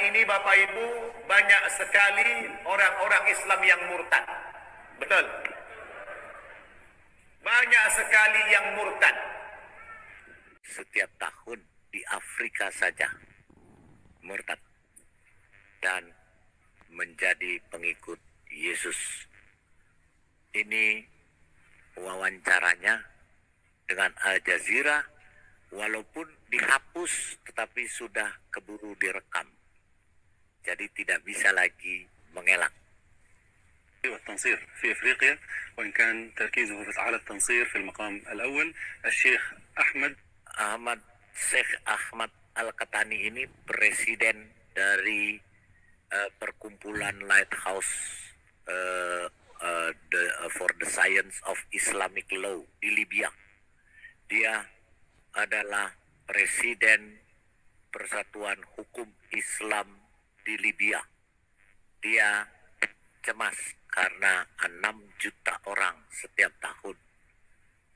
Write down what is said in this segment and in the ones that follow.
ini Bapak Ibu banyak sekali orang-orang Islam yang murtad. Betul. Banyak sekali yang murtad. Setiap tahun di Afrika saja murtad dan menjadi pengikut Yesus. Ini wawancaranya dengan Al Jazeera, walaupun dihapus tetapi sudah keburu direkam. Jadi tidak bisa lagi mengelak. التنصير في افريقيا وان كان تركيزه على التنصير في المقام الاول. الشيخ Sheikh Ahmad Al-Qahtani ini presiden dari perkumpulan Lighthouse for the Science of Islamic Law di Libya. Dia adalah presiden Persatuan Hukum Islam di Libya. Dia cemas karena 6 juta orang setiap tahun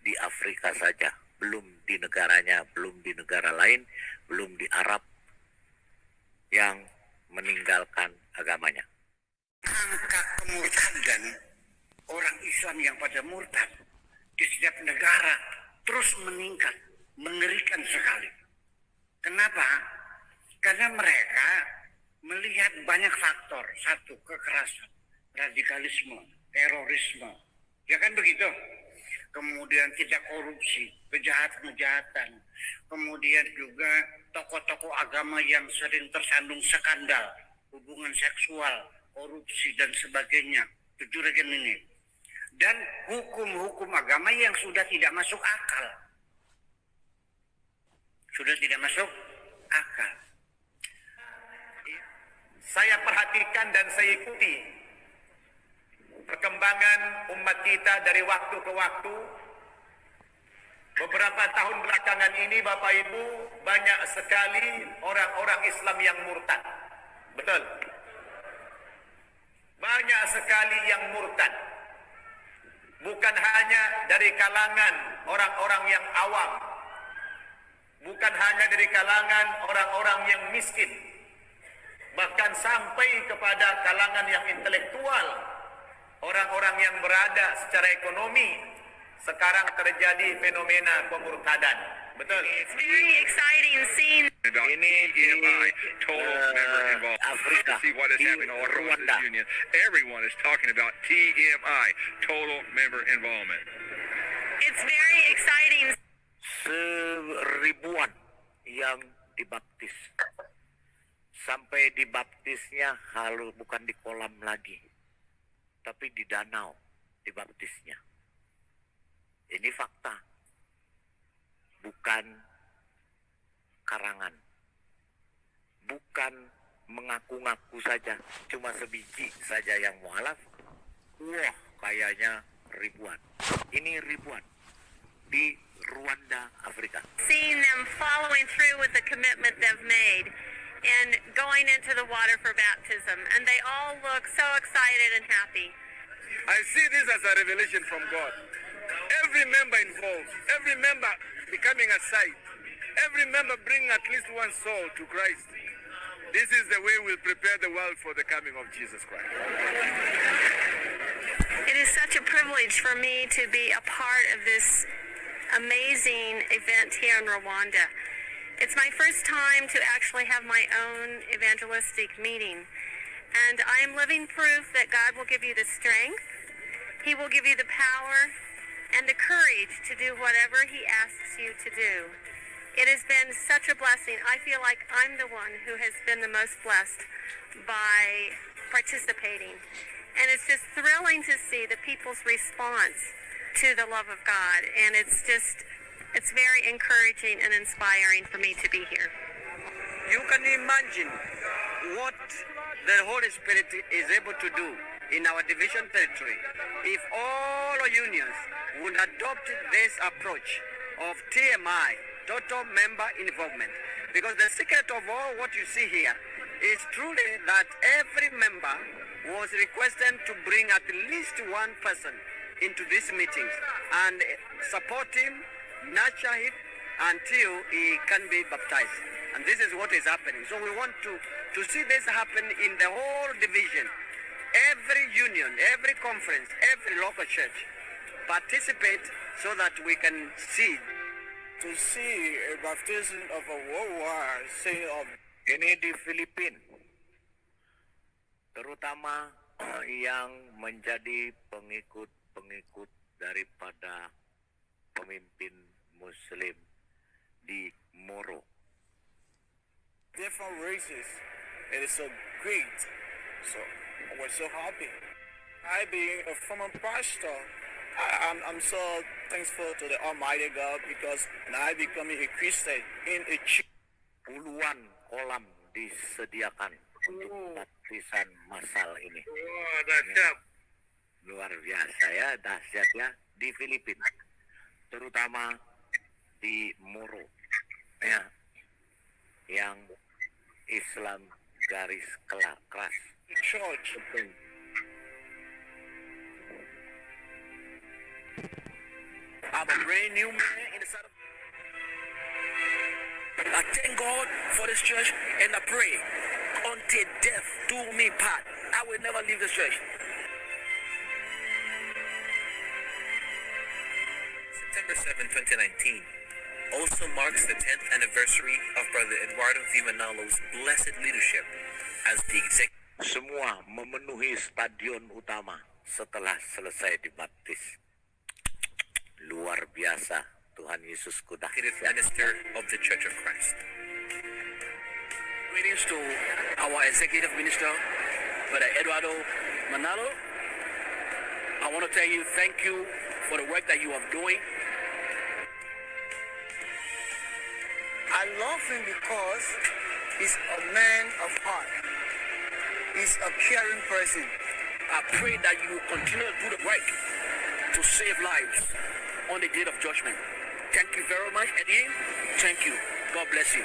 di Afrika saja, belum di negaranya, belum di negara lain, belum di Arab, yang meninggalkan agamanya. Angka kemurtadan orang Islam yang pada murtad di setiap negara terus meningkat, mengerikan sekali. Kenapa? Karena mereka melihat banyak faktor. Satu, kekerasan, radikalisme, terorisme, ya kan begitu. Kemudian tidak korupsi, kejahatan-kejahatan. Kemudian juga tokoh-tokoh agama yang sering tersandung skandal, hubungan seksual, korupsi dan sebagainya. Kejuragan ini. Dan hukum-hukum agama yang sudah tidak masuk akal. Sudah tidak masuk akal. Saya perhatikan dan saya ikuti perkembangan umat kita dari waktu ke waktu. Beberapa tahun belakangan ini Bapak Ibu banyak sekali orang-orang Islam yang murtad. Betul. Banyak sekali yang murtad. Bukan hanya dari kalangan orang-orang yang awam. Bukan hanya dari kalangan orang-orang yang miskin. Bahkan sampai kepada kalangan yang intelektual. Orang-orang yang berada secara ekonomi, sekarang terjadi fenomena pemurtadan. Betul. It's very exciting seeing. Ini di Afrika, di Rwanda. Everyone is talking about TMI, total member involvement. It's very exciting. Seribuan yang dibaptis. Sampai dibaptisnya bukan di kolam lagi, tapi di danau dibaptisnya. Ini fakta, bukan karangan, bukan mengaku-ngaku saja, cuma sebiji saja yang mualaf. Wah, kayaknya ribuan. Ini ribuan di Rwanda, Afrika. Seeing them following through with the commitment they've made and going into the water for baptism, and they all look so excited and happy. I see this as a revelation from God. Every member involved, every member becoming a site, every member bringing at least one soul to Christ. This is the way we'll prepare the world for the coming of Jesus Christ. It is such a privilege for me to be a part of this amazing event here in Rwanda. It's my first time to actually have my own evangelistic meeting. And I am living proof that God will give you the strength, He will give you the power, and the courage to do whatever He asks you to do. It has been such a blessing. I feel like I'm the one who has been the most blessed by participating. And it's just thrilling to see the people's response to the love of God. And it's very encouraging and inspiring for me to be here. You can imagine what the Holy Spirit is able to do in our division territory if all unions would adopt this approach of TMI, total member involvement. Because the secret of all what you see here is truly that every member was requested to bring at least one person into these meetings and support him, nurture him until he can be baptized. And this is what is happening. So we want to see this happen in the whole division. Every union, every conference, every local church participate so that we can see. To see a baptism of a worldwide saint of Ini di Filipina, terutama yang menjadi pengikut-pengikut daripada pemimpin Muslim di Moro. different races. It is so great. So we're so happy. I being a former pastor, I'm so thankful to the Almighty God because now I becoming a Christian in a church. Puluhan kolam disediakan untuk baptisan massal ini. Oh, dahsyat. Luar biasa ya, dahsyatnya di Filipina, terutama di Moro, ya, yang Islam garis keras. Church. I'm a brand new man in the sight of. I thank God for this church and I pray until death do me part. I will never leave this church. September 7, 2019 also marks the 10th anniversary of Brother Eduardo V. Manalo's blessed leadership as the executive. Semua memenuhi stadion utama setelah selesai dibaptis. Luar biasa, Tuhan Yesus kuda. Minister of the Church of Christ. Greetings to our executive minister, Brother Eduardo Manalo. I want to tell you thank you for the work that you are doing. I love him because he's a man of heart. He's a caring person. I pray that you will continue to do the work to save lives on the day of judgment. Thank you very much, Eddie. Thank you. God bless you.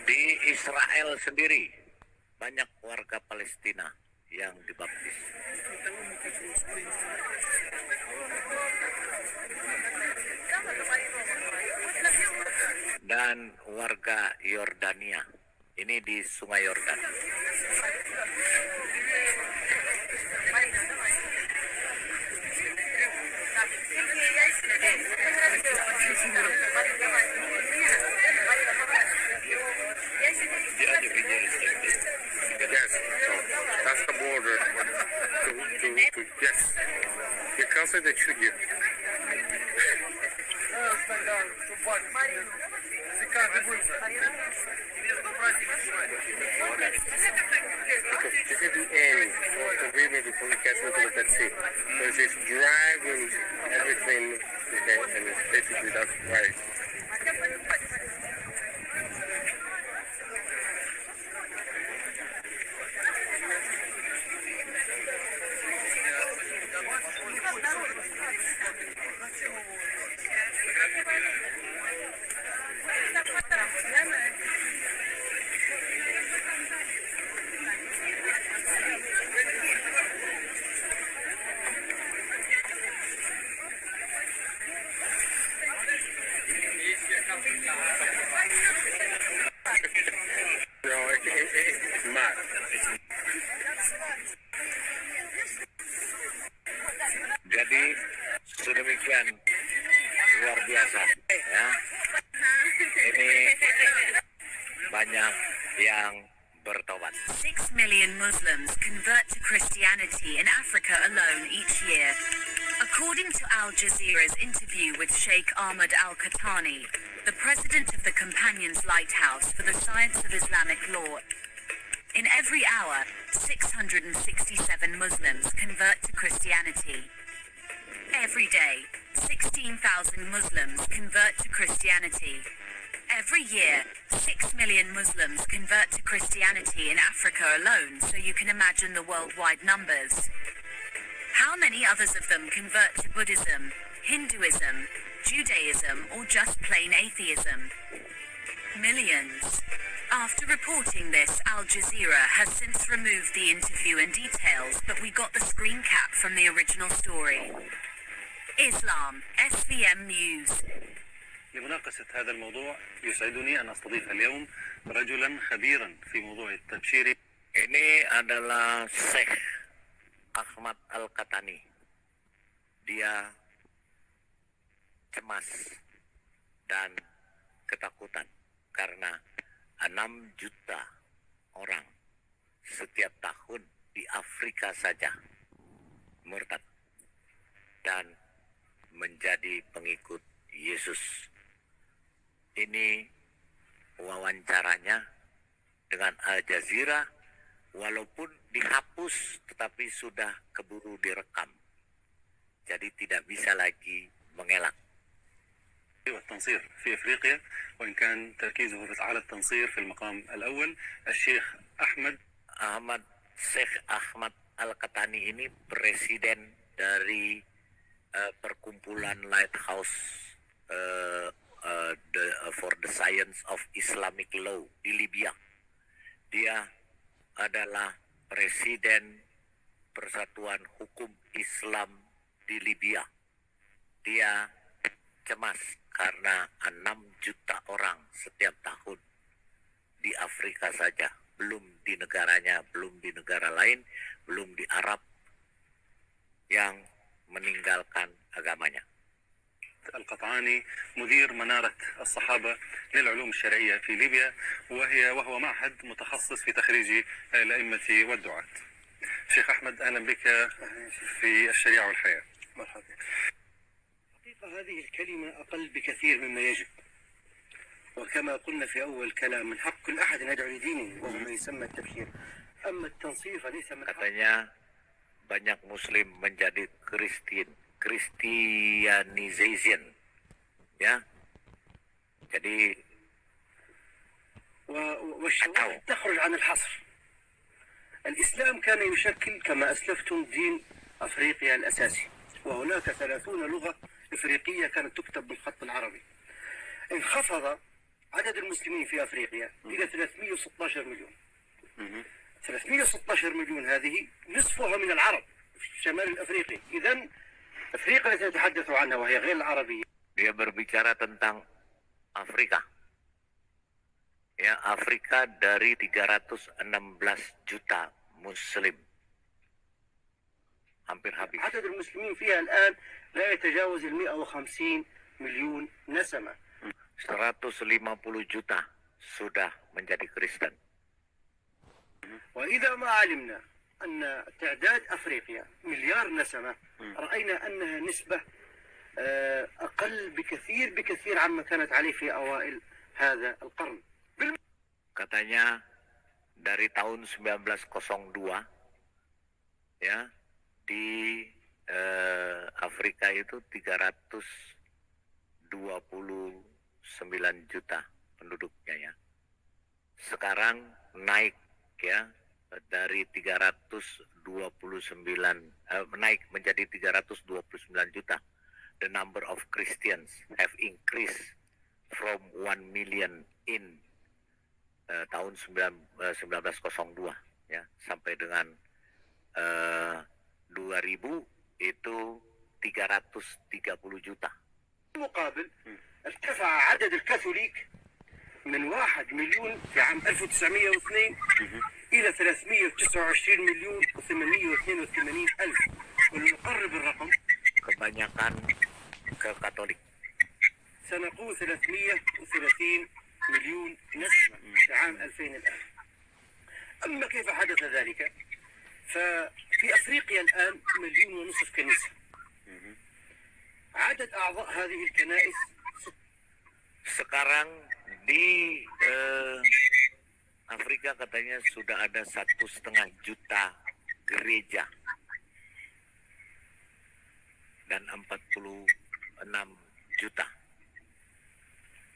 Di Israel sendiri, banyak warga Palestina yang dibaptis. Dan warga Yordania, ini di Sungai Yordan. Yes, that's the border. Yes, you can't say the truth here. Because this is the end of the river before you catch into the Dead Sea. So it's just driving everything, okay, and it's basically that's right. It's mad. Jadi sedemikian luar biasa, ya. Ini banyak yang bertobat. 6 million Muslims convert to Christianity in Africa alone each year. According to Al Jazeera's interview with Sheikh Ahmed Al-Qahtani, the president of the Companions Lighthouse for the Science of Islamic Law, in every hour, 667 Muslims convert to Christianity. Every day, 16,000 Muslims convert to Christianity. Every year, 6 million Muslims convert to Christianity in Africa alone, so you can imagine the worldwide numbers. How many others of them convert to Buddhism, Hinduism, Judaism, or just plain atheism? Millions. After reporting this, Al Jazeera has since removed the interview and details, but we got the screen cap from the original story. Islam, SVM News. لمناقشة هذا الموضوع يسعدني أن أستضيف اليوم رجلا خبيرا في موضوع التبشير. Ini adalah Syekh Ahmad Al-Katani. Dia cemas dan ketakutan karena 6 juta orang setiap tahun di Afrika saja murtad dan menjadi pengikut Yesus. Ini wawancaranya dengan Al Jazeera, walaupun dihapus tetapi sudah keburu direkam. Jadi tidak bisa lagi mengelak. والتنصير في افريقيا وان كان تركيزه بس على التنصير في المقام الاول. الشيخ Syekh Ahmad Al-Katani ini presiden dari perkumpulan Lighthouse for the Science of Islamic Law di Libya. Dia adalah presiden Persatuan Hukum Islam di Libya. Dia cemas karena 6 juta orang setiap tahun di Afrika saja, belum di negaranya, belum di negara lain, belum di Arab yang meninggalkan agamanya. القطعاني مدير منارة الصحابة للعلوم الشرعية في ليبيا وهو معهد متخصص في تخريج الأئمة والدعاة. شيخ أحمد أهلا بك في الشريعة والحياة. مرحبا. حقيقة هذه الكلمة أقل بكثير مما يجب، وكما قلنا في أول كلام من حق كل أحد أن يدعو لدينه وهو ما يسمى التبشير. أما التنصير فليس من حق. Katanya banyak Muslim menjadi Christianization, ya. Jadi والشواهد تخرج عن الحصر. الإسلام كان يشكل كما أسلفتم دين أفريقيا الأساسي، وهناك 30 لغة إفريقية كانت تكتب بالخط العربي. انخفض عدد المسلمين في أفريقيا إلى 316 مليون. 316 مليون هذه نصفها من العرب في الشمال الأفريقي. إذن أفريقيا التي نتحدث عنها وهي غير العربية. dia berbicara tentang Afrika. Ya, Afrika dari 316 juta Muslim. Hampir habis. عدد المسلمين فيها الآن لا يتجاوز 150 مليون نسمة. 150 juta sudah menjadi Kristen. وإذا ما علمنا أن تعداد أفريقيا مليار نسمة رأينا أنها نسبة أقل بكثير عما كانت عليه في أوائل هذا القرن. Katanya dari tahun 1902 ya di Afrika itu 329 juta penduduknya ya. Sekarang naik ya dari 329 naik menjadi 329 juta. The number of Christians have increased from 1 million in tahun 1902 ya sampai dengan 2000 itu 330 juta. مقابل ارتفع عدد الكاثوليك من 1 مليون في عام 1902 إلى 329 مليون و882 ألف. ونقرب الرقم kebanyakan ke Katolik. سنقول 330 مليون نسمة في عام 2000 الآن. أما كيف حدث ذلك؟ ففي أفريقيا الآن 1.5 مليون كنيسة. عدد أعضاء هذه الكنائس sekarang di Afrika katanya sudah ada 1,5 juta gereja dan 46 juta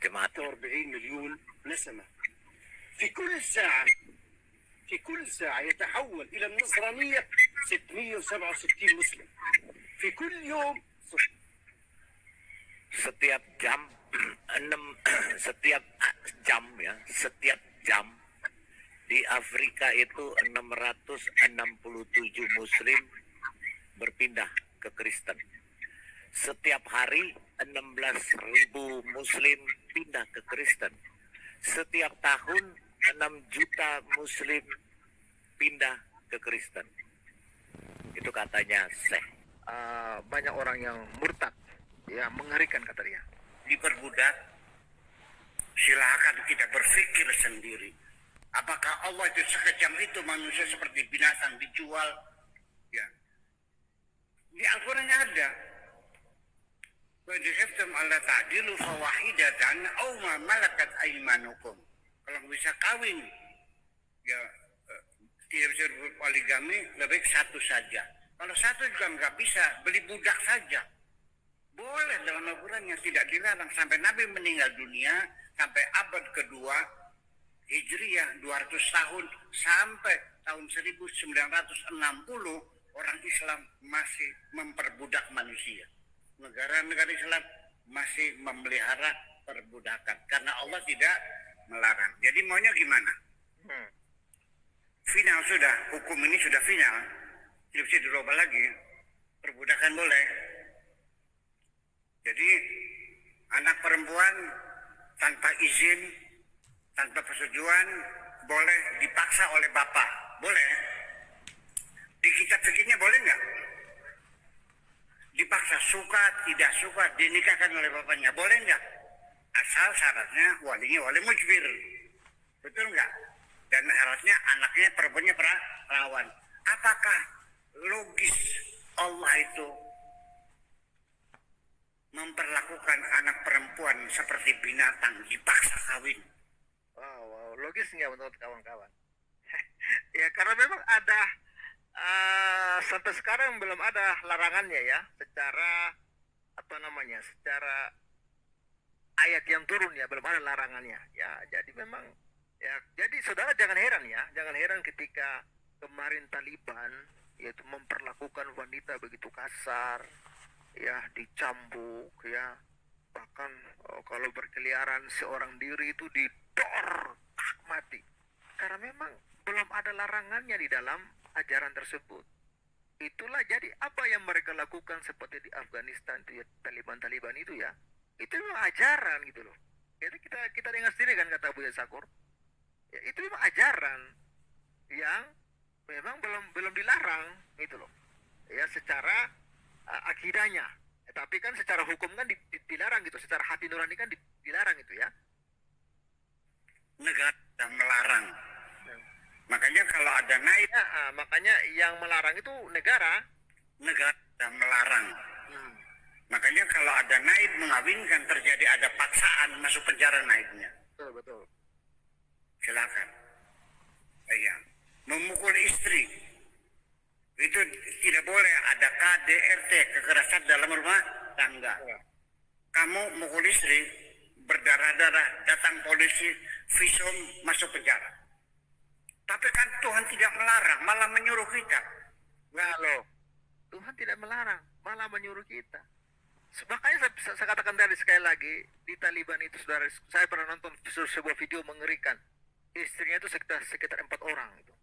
jemaat. 40 مليون نسمة. في كل ساعة يتحول إلى النصرانية 667 مسلم. في كل يوم setiap jam 6 setiap jam di Afrika itu 667 muslim berpindah ke Kristen. Setiap hari 16.000 muslim pindah ke Kristen. Setiap tahun 6 juta muslim pindah ke Kristen. Itu katanya Syekh. Banyak orang yang murtad, ya mengerikan kata dia. Diperbudak, silakan kita berpikir sendiri. Apakah Allah itu sekejam itu manusia seperti binatang dijual? Ya. Di Al-Quran ada. Wa khiftum alla ta'dilu fawahidatan aw ma malakat aymanukum. Kalau bisa kawin, ya tiada poligami lebih satu saja. Kalau satu juga nggak bisa, beli budak saja. Boleh dalam Al-Quran yang tidak dilarang sampai Nabi meninggal dunia, sampai abad kedua Hijriyah 200 tahun sampai tahun 1960 orang Islam masih memperbudak manusia. Negara-negara Islam masih memelihara perbudakan karena Allah tidak melarang. Jadi maunya gimana? Final sudah, hukum ini sudah final, tidak bisa dirubah lagi. Perbudakan boleh. Jadi anak perempuan tanpa izin, tanpa persetujuan boleh dipaksa oleh bapak, boleh. Di kitab fikihnya boleh nggak? Dipaksa, suka tidak suka, dinikahkan oleh bapaknya, boleh nggak? Asal syaratnya walinya wali mujbir, betul nggak? Dan syaratnya anaknya perempuannya perawan. Apakah logis Allah itu memperlakukan anak perempuan seperti binatang dipaksa kawin? Wow, logis nggak menurut kawan-kawan? Ya karena memang ada sampai sekarang belum ada larangannya ya, secara secara ayat yang turun ya, belum ada larangannya ya. Jadi memang ya, jadi saudara jangan heran ketika kemarin Taliban yaitu memperlakukan wanita begitu kasar, ya dicambuk ya, bahkan kalau berkeliaran seorang diri itu didor mati, karena memang belum ada larangannya di dalam ajaran tersebut. Itulah jadi apa yang mereka lakukan seperti di Afghanistan itu ya, Taliban itu ya, itu memang ajaran gitu loh. Jadi kita dengar sendiri kan kata Buya Sakur, ya itu memang ajaran yang memang belum dilarang gitu loh ya, secara akidahnya. Tapi kan secara hukum kan dilarang gitu, secara hati nurani kan dilarang itu ya. Negara yang melarang. Makanya kalau ada naib, makanya yang melarang itu negara yang melarang. Makanya kalau ada naib mengawinkan, terjadi ada paksaan, masuk penjara naibnya. Betul. Silakan. Iya. Memukul istri itu tidak boleh. Ada KDRT, kekerasan dalam rumah tangga. Kamu mukul istri, berdarah-darah, datang polisi, visum, masuk penjara. Tapi kan Tuhan tidak melarang, malah menyuruh kita. Enggak loh, Tuhan tidak melarang, malah menyuruh kita. Makanya saya katakan tadi sekali lagi, di Taliban itu saudara, saya pernah nonton sebuah video mengerikan. Istrinya itu sekitar 4 orang itu.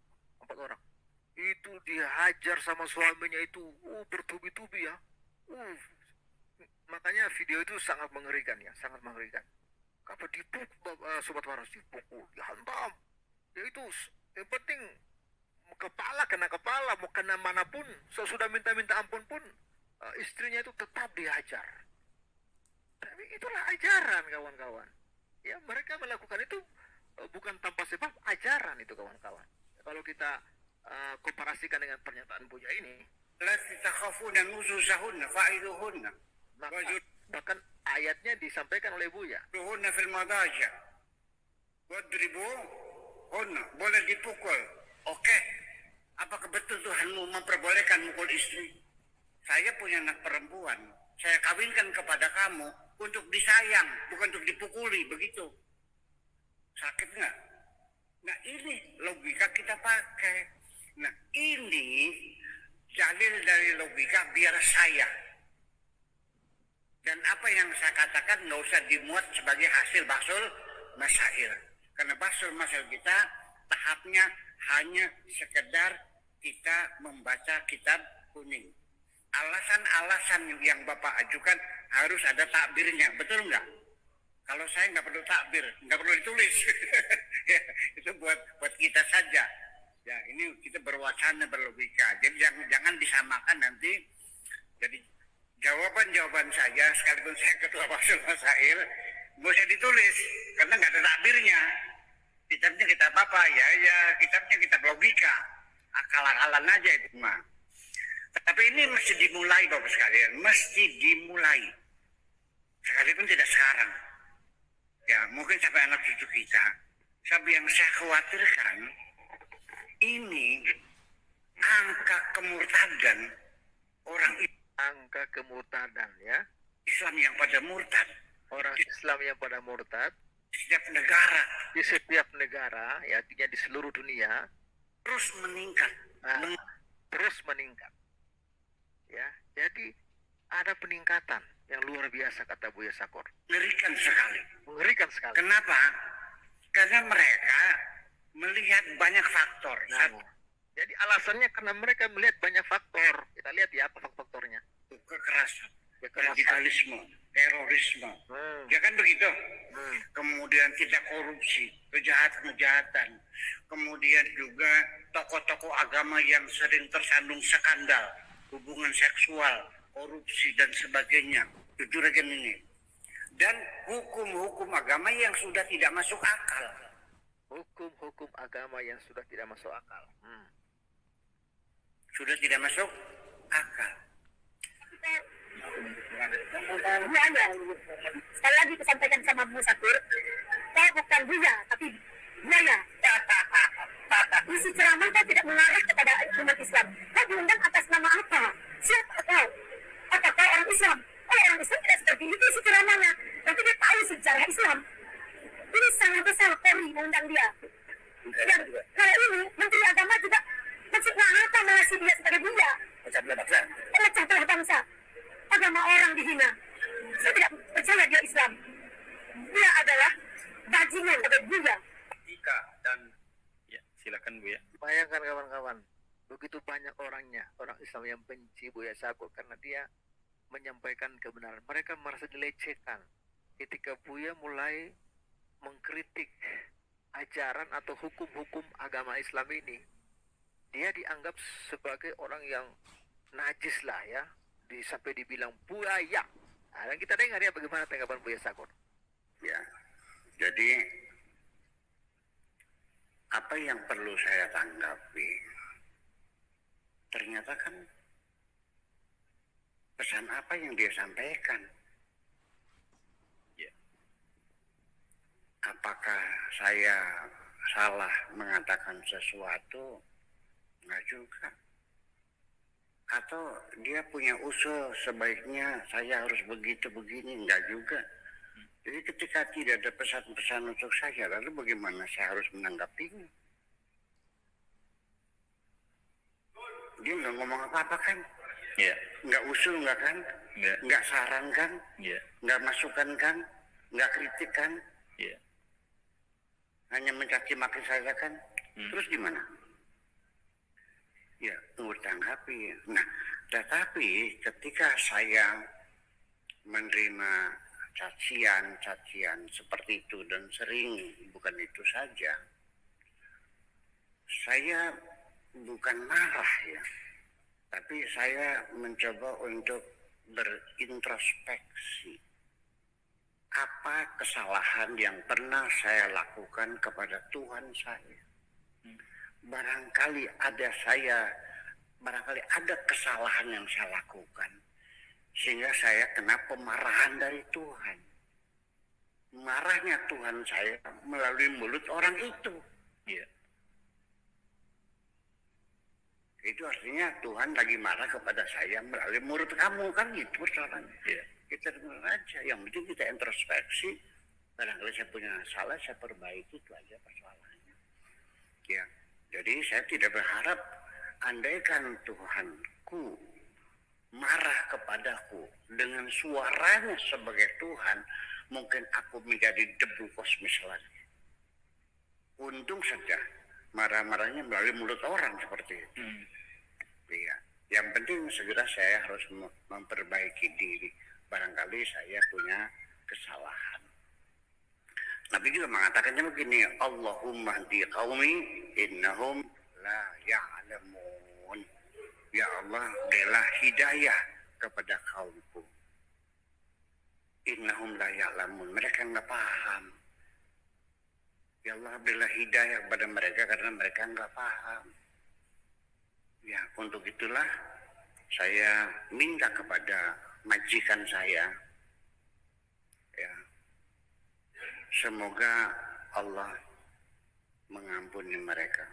4 orang. Itu dihajar sama suaminya itu, bertubi-tubi ya. Makanya video itu sangat mengerikan ya, sangat mengerikan. Kalau dipukul, sobat waras, dipukul, dihantam. Ya itu, yang penting kepala kena kepala, mau kena manapun, sudah minta ampun pun, istrinya itu tetap dihajar. Tapi itulah ajaran kawan-kawan. Ya mereka melakukan itu bukan tanpa sebab, ajaran itu kawan-kawan. Kalau kita komparasikan dengan pernyataan Buya ini, bahkan ayatnya disampaikan oleh Buya. Boleh dipukul. Oke. Apakah betul Tuhanmu memperbolehkan mukul istri? Saya punya anak perempuan. Saya kawinkan kepada kamu untuk disayang, bukan untuk dipukuli, begitu. Sakit nggak? Nah ini logika kita pakai. Nah ini dalil dari logika biar saya. Dan apa yang saya katakan nggak usah dimuat sebagai hasil Basul Masail. Karena Basul Masail kita tahapnya hanya sekedar kita membaca kitab kuning. Alasan-alasan yang Bapak ajukan harus ada takbirnya, betul nggak? Kalau saya nggak perlu takbir, nggak perlu ditulis. Ya, itu buat kita saja. Ya, ini kita berwacana, berlogika. Jadi jangan disamakan nanti. Jadi jawaban saya, sekalipun saya ketua Basul Masail, nggak usah ditulis karena nggak ada takbirnya. Kitabnya kitab apa? Ya kitabnya kitab logika. Akal-akalan aja itu mah. Tapi ini mesti dimulai Bapak sekalian, mesti dimulai. Sekalipun tidak sekarang. Ya, mungkin sampai anak cucu kita. Tapi yang saya khawatirkan, ini angka kemurtadan orang Angka kemurtadan ya. Islam yang pada murtad. Orang Islam yang pada murtad Setiap negara di setiap negara, ya artinya di seluruh dunia terus meningkat. terus meningkat. Ya, jadi ada peningkatan yang luar biasa kata Buya Sakor. Mengerikan sekali. Mengerikan sekali. Kenapa? Karena mereka melihat banyak faktor. Jadi alasannya karena mereka melihat banyak faktor. Kita lihat ya apa faktornya. Kekerasan, radikalisme, terorisme. Ya kan begitu? Kemudian tidak korupsi, kejahatan. Kemudian juga tokoh-tokoh agama yang sering tersandung skandal, hubungan seksual, korupsi dan sebagainya. Jujur aja ini. Dan hukum-hukum agama yang sudah tidak masuk akal. Hukum-hukum agama yang sudah tidak masuk akal. Sudah tidak masuk akal. Sekali lagi disampaikan sama Bu Sakur, saya bukan buya, tapi buaya. Isi ceramah saya tidak mengarah kepada umat Islam. Saya diundang atas nama apa? Siapa kau? Apakah orang Islam? Kalau orang Islam tidak seperti itu isi ceramahnya. Nanti dia tahu sejarah Islam. Ini sangat besar Polri mengundang dia. Dan kalau ini Menteri Agama juga maksudnya apa mengasih dia sebagai buya? Pemecah belah bangsa. Agama orang dihina. Saya tidak percaya dia Islam. Dia adalah bajingan atau buya. Dan ya, silakan Bu ya. Bayangkan kawan-kawan, begitu banyak orang Islam yang benci Buya Sakor karena dia menyampaikan kebenaran. Mereka merasa dilecehkan ketika Buya mulai mengkritik ajaran atau hukum-hukum agama Islam ini. Dia dianggap sebagai orang yang najis lah ya, sampai dibilang buaya. Nah, dan kita dengar ya bagaimana tanggapan Buya Sakor. Ya, jadi apa yang perlu saya tanggapi? Ternyata kan pesan apa yang dia sampaikan? Ya. Apakah saya salah mengatakan sesuatu? Enggak juga. Atau dia punya usul sebaiknya saya harus begini, enggak juga. Jadi ketika tidak ada pesan-pesan untuk saya, lalu bagaimana saya harus menanggapinya? Dia nggak ngomong apa-apa kan? Ya. Nggak usul nggak kan? Ya. Nggak saran kan? Ya. Nggak masukan kan? Nggak kritik kan? Ya. Hanya mencaci maki saya kan? Terus gimana? Ya, tunggu tanggapi. Nah, tetapi ketika saya menerima cacian seperti itu dan sering, bukan itu saja, saya bukan marah ya, tapi saya mencoba untuk berintrospeksi. Apa kesalahan yang pernah saya lakukan kepada Tuhan saya? Barangkali ada kesalahan yang saya lakukan sehingga saya kena pemarahan dari Tuhan. Marahnya Tuhan saya melalui mulut orang itu. Ya. Itu artinya Tuhan lagi marah kepada saya melalui mulut kamu kan gitu persoalannya. Ya. Kita dengar aja, yang penting kita introspeksi. Barangkali saya punya salah, saya perbaiki, itu aja persoalannya. Ya. Jadi saya tidak berharap andaikan Tuhanku marah kepadaku dengan suaranya sebagai Tuhan, mungkin aku menjadi debu kosmis lagi. Untung saja marah-marahnya melalui mulut orang seperti itu. Iya. Yang penting segera saya harus memperbaiki diri. Barangkali saya punya kesalahan. Nabi juga mengatakannya begini, Allahumma hdi qaumi innahum la ya'lamun. Ya Allah, berilah hidayah kepada kaumku. Innahum la ya'lamun. Mereka nggak paham. Ya Allah, berilah hidayah kepada mereka karena mereka nggak paham. Ya, untuk itulah saya minta kepada majikan saya, ya, semoga Allah mengampuni mereka.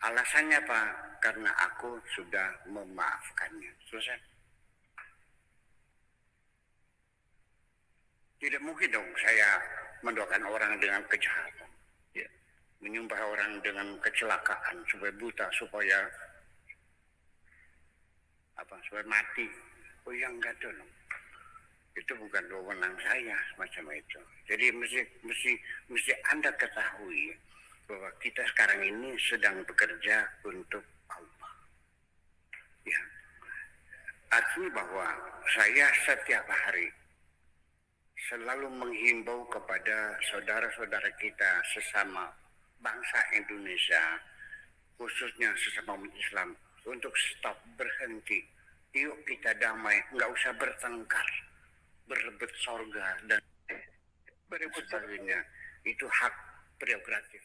Alasannya apa? Karena aku sudah memaafkannya. Selesai. Tidak mungkin dong saya mendoakan orang dengan kejahatan, ya, menyembah orang dengan kecelakaan supaya buta, supaya supaya mati. Oh ya, enggak dong. Itu bukan wewenang saya semacam itu. Jadi mesti Anda ketahui bahwa kita sekarang ini sedang bekerja untuk Allah. Ya. Artinya bahwa saya setiap hari selalu menghimbau kepada saudara-saudara kita sesama bangsa Indonesia, khususnya sesama umat Islam, untuk stop, berhenti. Yuk kita damai, nggak usah bertengkar, berebut sorga dan sebagainya. Itu hak prerogatif